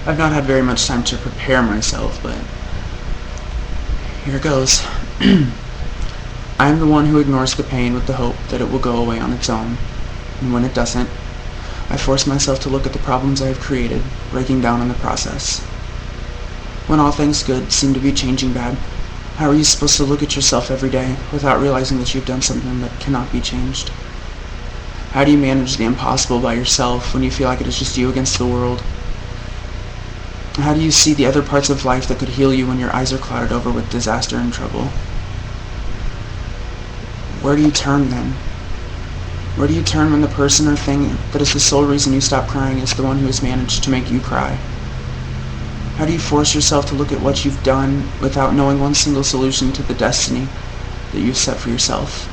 I've not had very much time to prepare myself, but here goes. I am the one who ignores the pain with the hope that it will go away on its own, and when it doesn't, I force myself to look at the problems I have created, breaking down in the process. When all things good seem to be changing bad, how are you supposed to look at yourself every day without realizing that you've done something that cannot be changed? How do you manage the impossible by yourself when you feel like it is just you against the world? How do you see the other parts of life that could heal you when your eyes are clouded over with disaster and trouble? Where do you turn then? Where do you turn when the person or thing that is the sole reason you stop crying is the one who has managed to make you cry? How do you force yourself to look at what you've done without knowing one single solution to the destiny that you've set for yourself?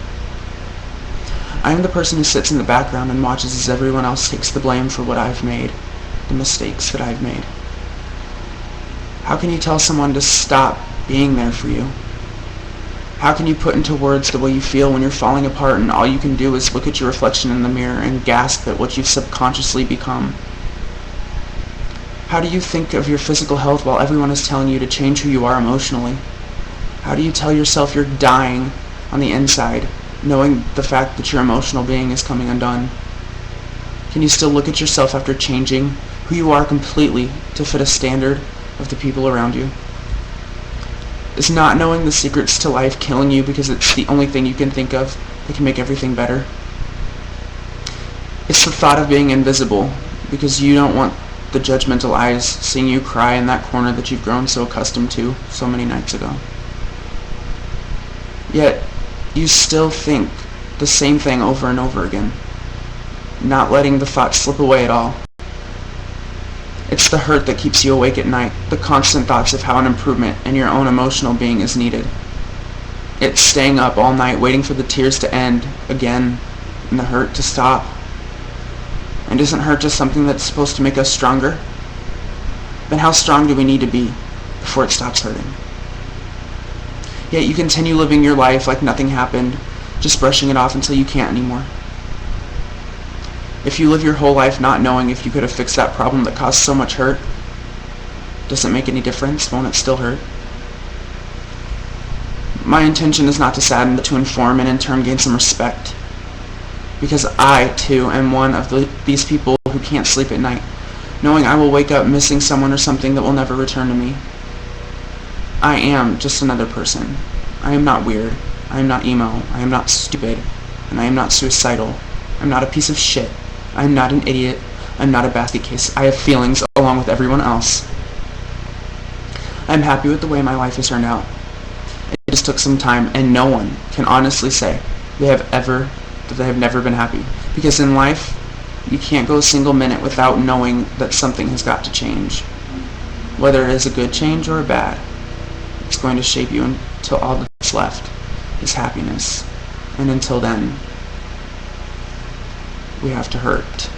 I am the person who sits in the background and watches as everyone else takes the blame for what I've made, the mistakes that I've made. How can you tell someone to stop being there for you? How can you put into words the way you feel when you're falling apart and all you can do is look at your reflection in the mirror and gasp at what you've subconsciously become? How do you think of your physical health while everyone is telling you to change who you are emotionally? How do you tell yourself you're dying on the inside, knowing the fact that your emotional being is coming undone? Can you still look at yourself after changing who you are completely to fit a standard of the people around you? Is not knowing the secrets to life killing you because it's the only thing you can think of that can make everything better? It's the thought of being invisible because you don't want the judgmental eyes seeing you cry in that corner that you've grown so accustomed to so many nights ago. Yet, you still think the same thing over and over again, not letting the thought slip away at all. It's the hurt that keeps you awake at night, the constant thoughts of how an improvement in your own emotional being is needed. It's staying up all night waiting for the tears to end again and the hurt to stop. And isn't hurt just something that's supposed to make us stronger? Then how strong do we need to be before it stops hurting? Yet you continue living your life like nothing happened, just brushing it off until you can't anymore. If you live your whole life not knowing if you could have fixed that problem that caused so much hurt, does it make any difference? Won't it still hurt? My intention is not to sadden, but to inform and in turn gain some respect. Because I, too, am one of these people who can't sleep at night, knowing I will wake up missing someone or something that will never return to me. I am just another person. I am not weird. I am not emo. I am not stupid. And I am not suicidal. I'm not a piece of shit. I am not an idiot. I'm not a basket case. I have feelings along with everyone else. I'm happy with the way my life has turned out. It just took some time, and no one can honestly say they have never been happy. Because in life, you can't go a single minute without knowing that something has got to change. Whether it is a good change or a bad, it's going to shape you until all that's left is happiness. And until then, we have to hurt.